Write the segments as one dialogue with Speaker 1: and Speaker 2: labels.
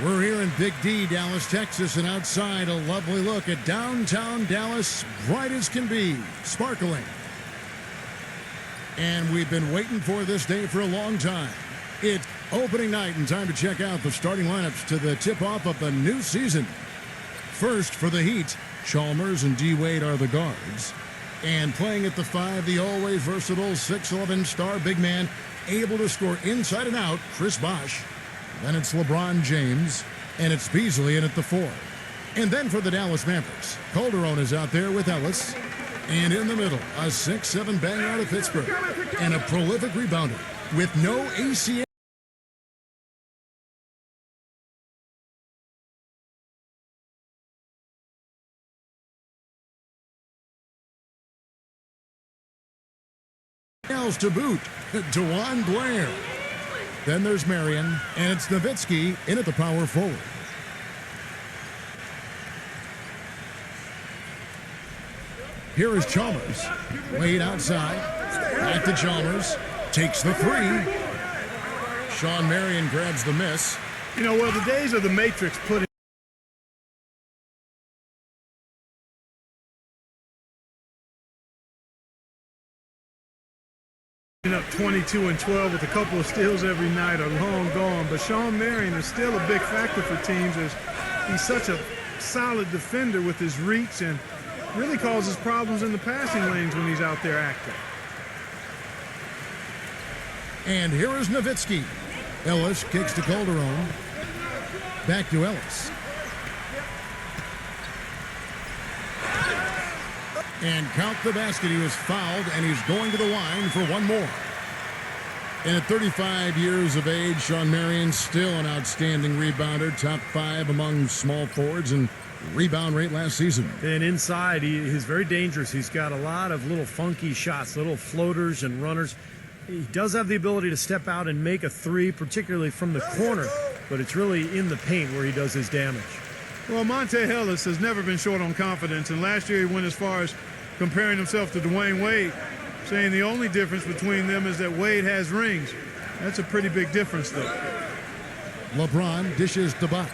Speaker 1: We're here in Big D, Dallas, Texas, and outside a lovely look at downtown Dallas, bright as can be, sparkling. And we've been waiting for this day for a long time. It's opening night and time to check out the starting lineups to the tip-off of the new season. First, for the Heat, Chalmers and D. Wade are the guards. And playing at the 5, the always versatile 6'11" star big man, able to score inside and out, Chris Bosh. Then it's LeBron James, and it's Beasley in at the 4. And then for the Dallas Mavericks, Calderon is out there with Ellis. And in the middle, a 6'7" banger out of Pittsburgh, and a prolific rebounder with no ACL. To boot, DeJuan Blair. Then there's Marion, and it's Nowitzki in at the power forward. Here is Chalmers. Wade outside. Back to Chalmers. Takes the 3. Sean Marion grabs the miss.
Speaker 2: You know, well, the days of the Matrix put up 22 and 12 with a couple of steals every night are long gone, but Sean Marion is still a big factor for teams as he's such a solid defender with his reach and really causes problems in the passing lanes when he's out there active.
Speaker 1: And here is Nowitzki. Ellis kicks to Calderon. Back to Ellis. And count the basket. He was fouled, and he's going to the line for one more. And at 35 years of age, Sean Marion still an outstanding rebounder, top 5 among small forwards and rebound rate last season.
Speaker 2: And inside, he's very dangerous. He's got a lot of little funky shots, little floaters and runners. He does have the ability to step out and make a 3, particularly from the corner, but it's really in the paint where he does his damage.
Speaker 3: Well, Monte Ellis has never been short on confidence, and last year he went as far as comparing himself to Dwayne Wade, saying the only difference between them is that Wade has rings. That's a pretty big difference, though.
Speaker 1: LeBron dishes to Bosh.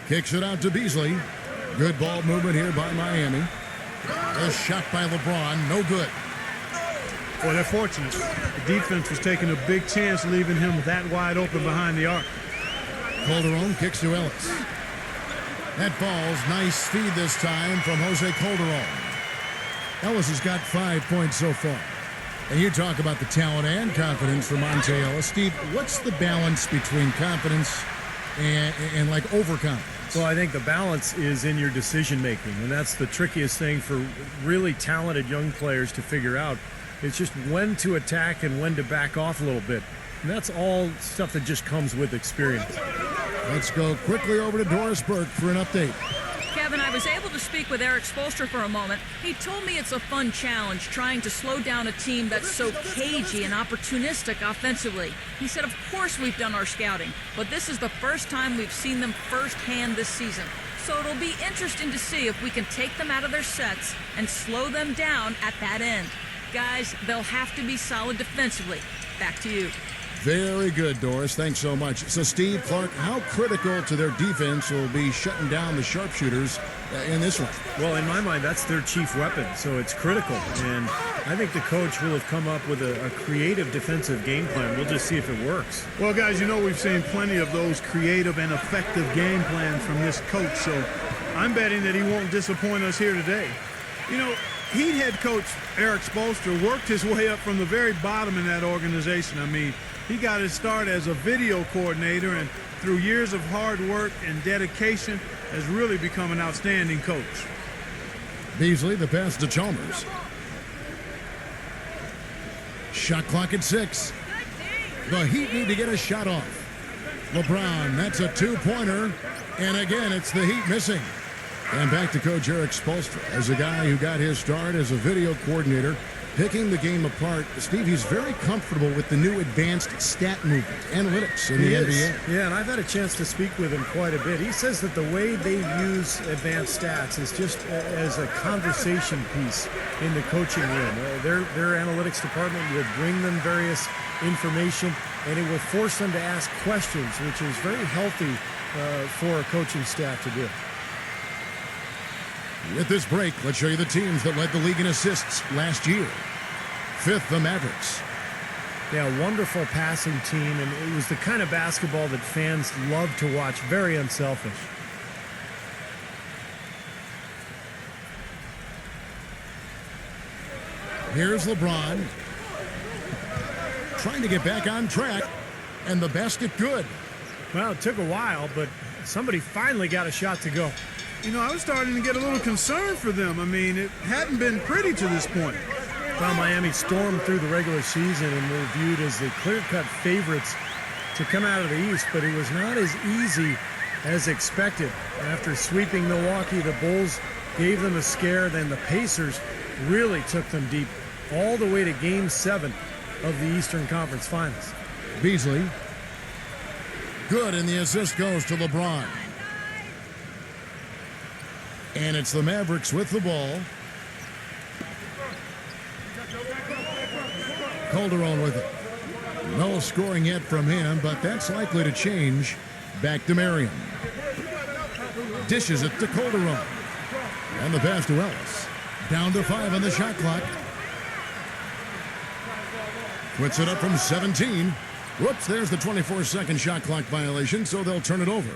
Speaker 1: Kicks it out to Beasley. Good ball movement here by Miami. A shot by LeBron, no good.
Speaker 3: Well, they're fortunate. The defense was taking a big chance leaving him that wide open behind the arc.
Speaker 1: Calderon kicks to Ellis. That falls. Nice feed this time from Jose Calderon. Ellis has got 5 points so far. And you talk about the talent and confidence for Monte Ellis. Steve, what's the balance between confidence and like overconfidence?
Speaker 2: Well, I think the balance is in your decision making, and that's the trickiest thing for really talented young players to figure out. It's just when to attack and when to back off a little bit. And that's all stuff that just comes with experience.
Speaker 1: Let's go quickly over to Doris Burke for an update.
Speaker 4: Kevin, I was able to speak with Eric Spoelstra for a moment. He told me it's a fun challenge trying to slow down a team that's so cagey and opportunistic offensively. He said, of course we've done our scouting, but this is the first time we've seen them firsthand this season. So it'll be interesting to see if we can take them out of their sets and slow them down at that end. Guys, they'll have to be solid defensively. Back to you.
Speaker 1: Very good, Doris. Thanks so much. So, Steve, Clark, how critical to their defense will be shutting down the sharpshooters in this one?
Speaker 2: Well, in my mind, that's their chief weapon, so it's critical. And I think the coach will have come up with a creative defensive game plan. We'll just see if it works.
Speaker 3: Well, guys, you know we've seen plenty of those creative and effective game plans from this coach, so I'm betting that he won't disappoint us here today. You know, Heat head coach Eric Spoelstra worked his way up from the very bottom in that organization. I mean, he got his start as a video coordinator and through years of hard work and dedication has really become an outstanding coach.
Speaker 1: Beasley, the pass to Chalmers. Shot clock at 6. The Heat need to get a shot off. LeBron, that's a 2-pointer. And again, it's the Heat missing. And back to Coach Eric Spoelstra as a guy who got his start as a video coordinator Picking the game apart, Steve, he's very comfortable with the new advanced stat movement, analytics in the NBA.
Speaker 5: Yeah, and I've had a chance to speak with him quite a bit. He says that the way they use advanced stats is just as a conversation piece in the coaching room. Their analytics department will bring them various information, and it will force them to ask questions, which is very healthy for a coaching staff to do.
Speaker 1: With this break, let's show you the teams that led the league in assists last year. 5th, the Mavericks.
Speaker 5: Yeah, wonderful passing team, and it was the kind of basketball that fans love to watch. Very unselfish.
Speaker 1: Here's LeBron. Trying to get back on track, and the basket good.
Speaker 5: Well, it took a while, but somebody finally got a shot to go.
Speaker 2: You know, I was starting to get a little concerned for them. I mean, it hadn't been pretty to this point.
Speaker 5: Well, Miami stormed through the regular season and were viewed as the clear-cut favorites to come out of the East, but it was not as easy as expected. After sweeping Milwaukee, the Bulls gave them a scare. Then the Pacers really took them deep all the way to Game 7 of the Eastern Conference Finals.
Speaker 1: Beasley. Good, and the assist goes to LeBron. And it's the Mavericks with the ball. Calderon with it. No scoring yet from him, but that's likely to change. Back to Marion. Dishes it to Calderon. And the pass to Ellis. Down to 5 on the shot clock. Puts it up from 17. Whoops, there's the 24-second shot clock violation, so they'll turn it over.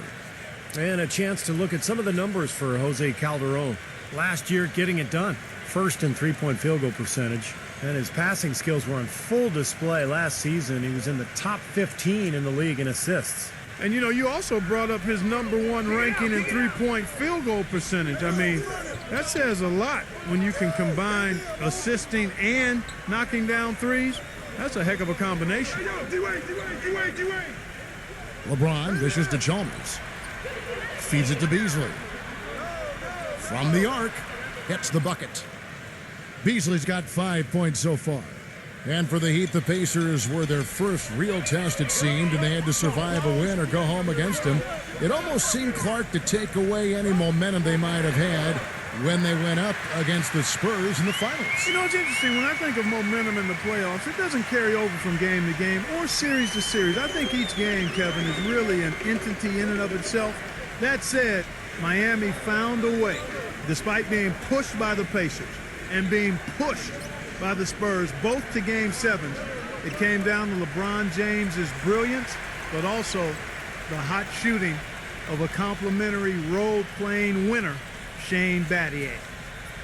Speaker 5: And a chance to look at some of the numbers for Jose Calderon. Last year, getting it done. First in three-point field goal percentage. And his passing skills were on full display last season. He was in the top 15 in the league in assists.
Speaker 2: And, you know, you also brought up his #1 ranking in three-point field goal percentage. I mean, that says a lot when you can combine assisting and knocking down threes. That's a heck of a combination.
Speaker 1: LeBron dishes to Chalmers. Feeds it to Beasley. From the arc, gets the bucket. Beasley's got 5 points so far. And for the Heat, the Pacers were their first real test, it seemed, and they had to survive a win or go home against him. It almost seemed, Clark, to take away any momentum they might have had when they went up against the Spurs in the finals.
Speaker 2: You know, it's interesting. When I think of momentum in the playoffs, it doesn't carry over from game to game or series to series. I think each game, Kevin, is really an entity in and of itself. That said, Miami found a way, despite being pushed by the Pacers and being pushed by the Spurs, both to Game 7. It came down to LeBron James's brilliance, but also the hot shooting of a complimentary role-playing winner, Shane Battier.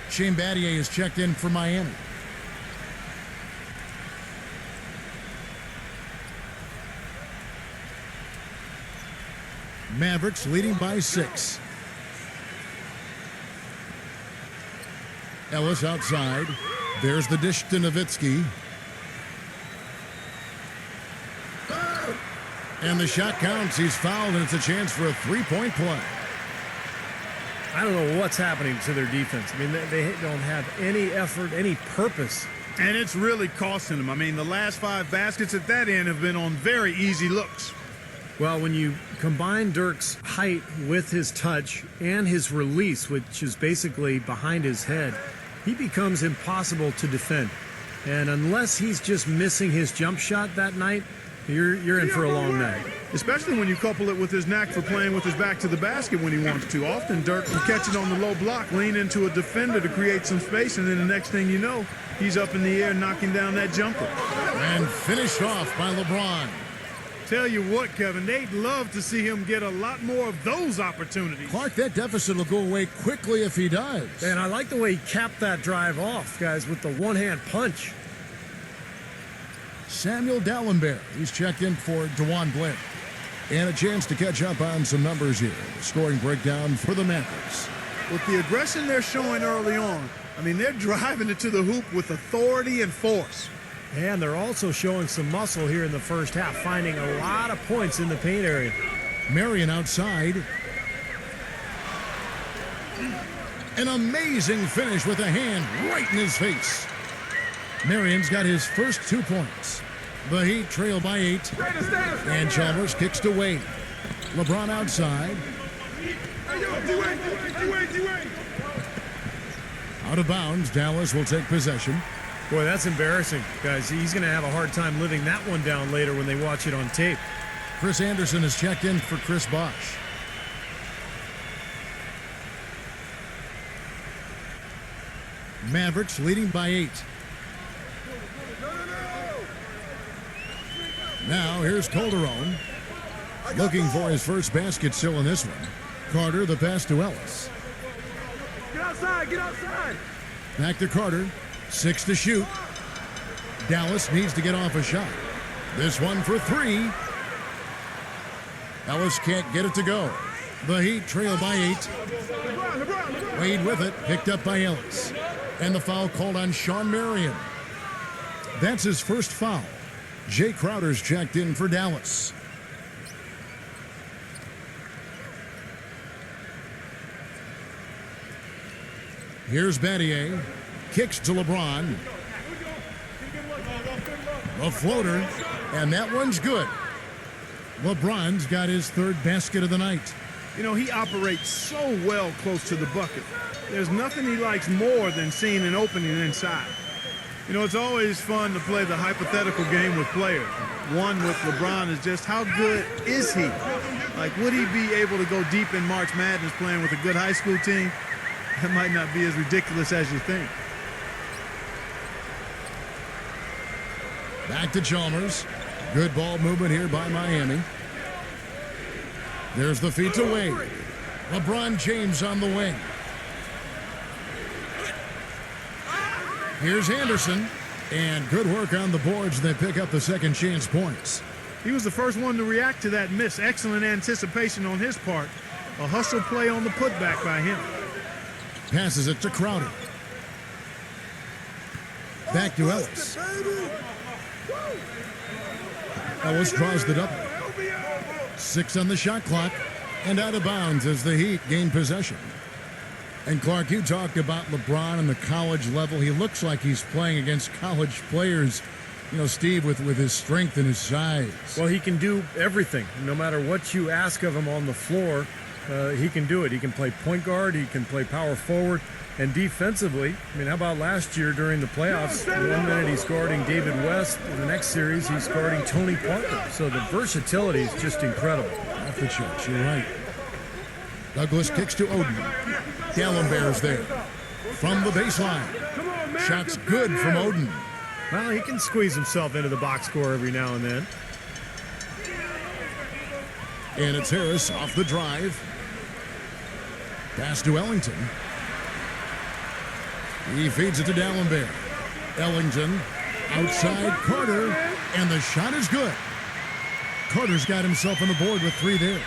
Speaker 1: Shane Battier is checked in for Miami. Mavericks leading by 6. Ellis outside. There's the dish to Nowitzki. And the shot counts. He's fouled, and it's a chance for a three-point play.
Speaker 5: I don't know what's happening to their defense. I mean, they don't have any effort, any purpose.
Speaker 2: And it's really costing them. I mean, the last 5 baskets at that end have been on very easy looks.
Speaker 5: Well, when you combine Dirk's height with his touch and his release, which is basically behind his head, he becomes impossible to defend. And unless he's just missing his jump shot that night, you're in for a long night.
Speaker 2: Especially when you couple it with his knack for playing with his back to the basket when he wants to. Often Dirk will catch it on the low block, lean into a defender to create some space, and then the next thing you know, he's up in the air knocking down that jumper.
Speaker 1: And finished off by LeBron.
Speaker 2: Tell you what, Kevin, they'd love to see him get a lot more of those opportunities.
Speaker 1: Clark, that deficit will go away quickly if he does.
Speaker 5: And I like the way he capped that drive off, guys, with the one-hand punch.
Speaker 1: Samuel Dallenberg, he's checked in for DeJuan Blair. And a chance to catch up on some numbers here. The scoring breakdown for the Mavericks.
Speaker 2: With the aggression they're showing early on, I mean, they're driving it to the hoop with authority and force.
Speaker 5: And they're also showing some muscle here in the first half, finding a lot of points in the paint area.
Speaker 1: Marion outside. An amazing finish with a hand right in his face. Marion's got his first 2 points. The Heat trail by 8. And Chalmers kicks to Wade. LeBron outside. Out of bounds, Dallas will take possession.
Speaker 5: Boy, that's embarrassing, guys. He's going to have a hard time living that one down later when they watch it on tape.
Speaker 1: Chris Anderson has checked in for Chris Bosh. Mavericks leading by 8. Now here's Calderon. Looking for his first basket still in this one. Carter, the pass to Ellis.
Speaker 3: Get outside, get outside.
Speaker 1: Back to Carter. 6 to shoot. Dallas needs to get off a shot. This one for 3. Ellis can't get it to go. The Heat trail by 8. Wade with it, picked up by Ellis. And the foul called on Shawn Marion. That's his first foul. Jay Crowder's checked in for Dallas. Here's Battier. Kicks to LeBron. A floater, and that one's good. LeBron's got his third basket of the night.
Speaker 3: You know, he operates so well close to the bucket. There's nothing he likes more than seeing an opening inside. You know, it's always fun to play the hypothetical game with players. One with LeBron is just how good is he? Like, would he be able to go deep in March Madness playing with a good high school team? That might not be as ridiculous as you think.
Speaker 1: Back to Chalmers. Good ball movement here by Miami. There's the feed to Wade. LeBron James on the wing. Here's Anderson. And good work on the boards. They pick up the second chance points.
Speaker 3: He was the first one to react to that miss. Excellent anticipation on his part. A hustle play on the putback by him.
Speaker 1: Passes it to Crowder. Back to Ellis. Ellis draws the double. 6 on the shot clock. And out of bounds as the Heat gain possession. And Clark, you talked about LeBron on the college level. He looks like he's playing against college players, you know, Steve, with his strength and his size.
Speaker 5: Well, he can do everything. No matter what you ask of him on the floor, he can do it. He can play point guard. He can play power forward. And defensively, I mean, how about last year during the playoffs? 1 minute he's guarding David West. In the next series, he's guarding Tony Parker. So the versatility is just incredible.
Speaker 1: Off the charts, you're right. Douglas kicks to Oden. Gallenberg's there. From the baseline. Shot's good from Oden.
Speaker 5: Well, he can squeeze himself into the box score every now and then.
Speaker 1: And it's Harris off the drive. Pass to Ellington. He feeds it to Dallenberg. Ellington outside Carter, and the shot is good. Carter's got himself on the board with 3 there.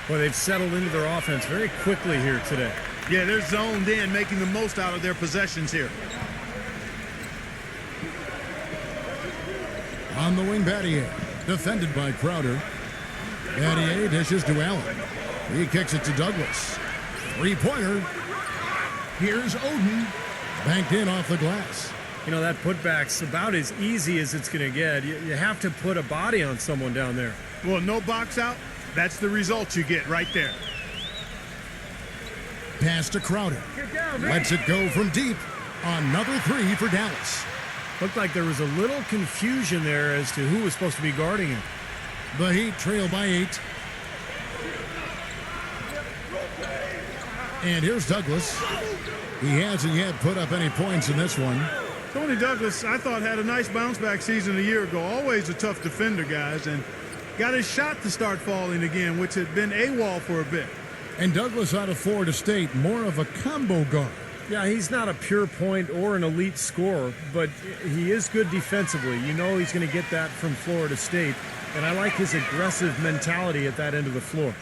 Speaker 5: Well, they've settled into their offense very quickly here today.
Speaker 3: Yeah, they're zoned in, making the most out of their possessions here.
Speaker 1: On the wing, Battier, defended by Crowder. Battier dishes to Allen. He kicks it to Douglas. 3-pointer. Here's Oden. Banked in off the glass.
Speaker 5: You know, that putback's about as easy as it's going to get. You have to put a body on someone down there.
Speaker 3: Well, no box out. That's the result you get right there.
Speaker 1: Pass to Crowder. Lets it go from deep. Another 3 for Dallas.
Speaker 5: Looked like there was a little confusion there as to who was supposed to be guarding him.
Speaker 1: The Heat trail by 8. And here's Douglas. He hasn't yet put up any points in this one.
Speaker 3: Tony Douglas, I thought, had a nice bounce-back season a year ago. Always a tough defender, guys, and got his shot to start falling again, which had been AWOL for a bit.
Speaker 1: And Douglas out of Florida State, more of a combo guard.
Speaker 5: Yeah, he's not a pure point or an elite scorer, but he is good defensively. You know he's going to get that from Florida State, and I like his aggressive mentality at that end of the floor.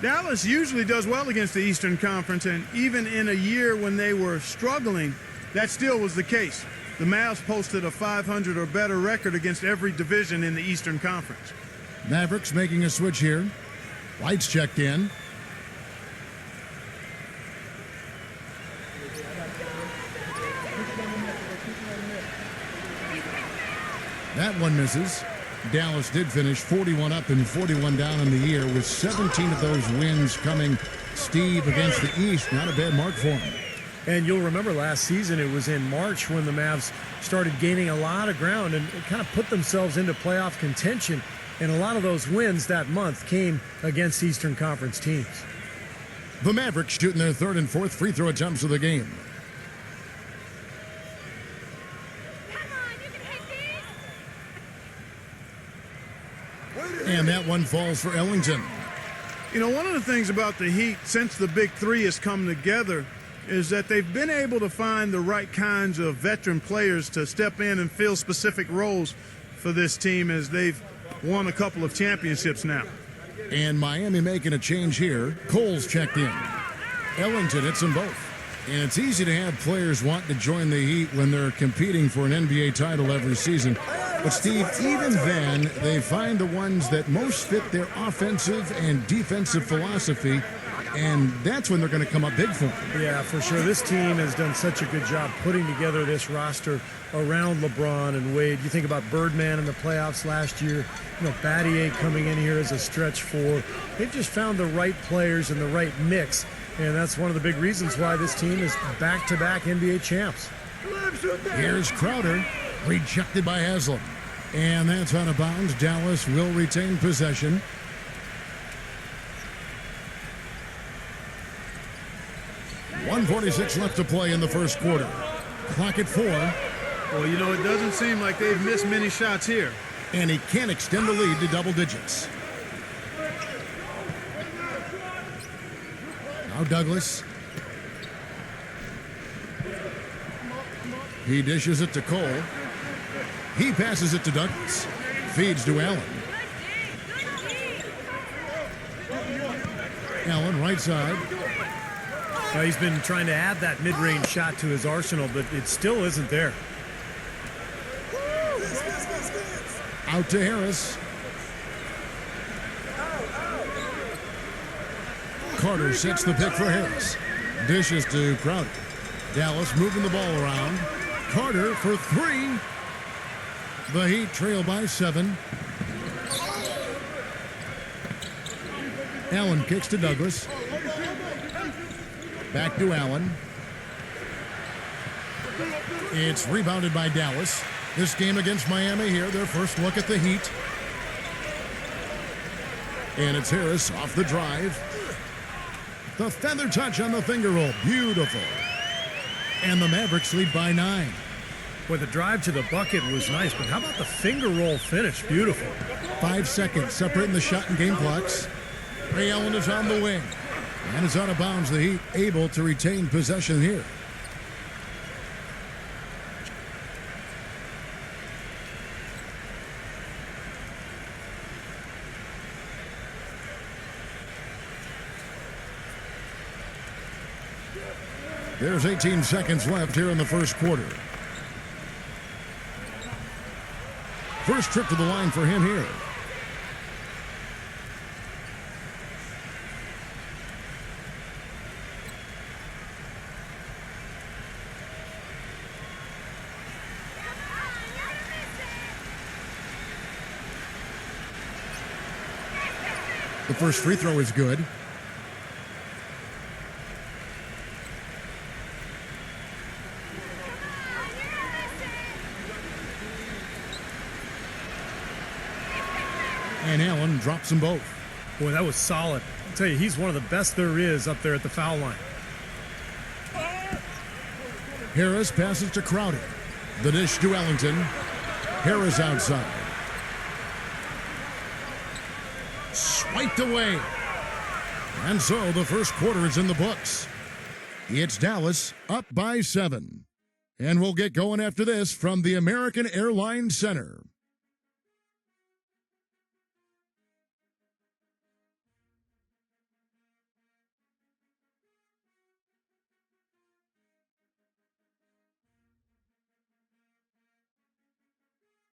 Speaker 3: Dallas usually does well against the Eastern Conference, and even in a year when they were struggling, that still was the case. The Mavs posted a 500 or better record against every division in the Eastern Conference.
Speaker 1: Mavericks making a switch here. Lights checked in. That one misses. Dallas did finish 41 up and 41 down in the year, with 17 of those wins coming, Steve, against the East. Not a bad mark for him.
Speaker 5: And you'll remember last season, it was in March when the Mavs started gaining a lot of ground and kind of put themselves into playoff contention. And a lot of those wins that month came against Eastern Conference teams.
Speaker 1: The Mavericks shooting their third and fourth free throw attempts of the game. And that one falls for Ellington.
Speaker 3: You know, one of the things about the Heat since the Big Three has come together is that they've been able to find the right kinds of veteran players to step in and fill specific roles for this team as they've won a couple of championships now.
Speaker 1: And Miami making a change here. Cole's checked in. Ellington hits them both. And it's easy to have players want to join the Heat when they're competing for an NBA title every season. But, Steve, even then, they find the ones that most fit their offensive and defensive philosophy, and that's when they're going to come up big for them.
Speaker 5: Yeah, for sure. This team has done such a good job putting together this roster around LeBron and Wade. You think about Birdman in the playoffs last year, Battier coming in here as a stretch four. They've just found the right players and the right mix, and that's one of the big reasons why this team is back-to-back NBA champs.
Speaker 1: Here's Crowder, rejected by Haslam. And that's out of bounds. Dallas will retain possession. .146 left to play in the first quarter. Clock at 4.
Speaker 3: Well, it doesn't seem like they've missed many shots here.
Speaker 1: And he can't extend the lead to double digits. Now Douglas. He dishes it to Cole. He passes it to Douglas. Feeds to Allen. Allen, right side.
Speaker 5: Well, he's been trying to add that mid-range shot to his arsenal, but it still isn't there.
Speaker 1: Out to Harris. Carter sets the pick for Harris. Dishes to Crowder. Dallas moving the ball around. Carter for 3. The Heat trail by 7. Allen kicks to Douglas. Back to Allen. It's rebounded by Dallas. This game against Miami here, their first look at the Heat. And it's Harris off the drive. The feather touch on the finger roll. Beautiful. And the Mavericks lead by 9.
Speaker 5: Boy, the drive to the bucket was nice, but how about the finger roll finish? Beautiful.
Speaker 1: 5 seconds separating the shot and game clocks. Ray Allen is on the wing. And it's out of bounds. The Heat able to retain possession here. There's 18 seconds left here in the first quarter. First trip to the line for him here. The first free throw is good. And Allen drops them both.
Speaker 5: Boy, that was solid. I'll tell you, he's one of the best there is up there at the foul line.
Speaker 1: Harris passes to Crowder. The dish to Ellington. Harris outside. Swiped away. And so the first quarter is in the books. It's Dallas up by 7. And we'll get going after this from the American Airlines Center.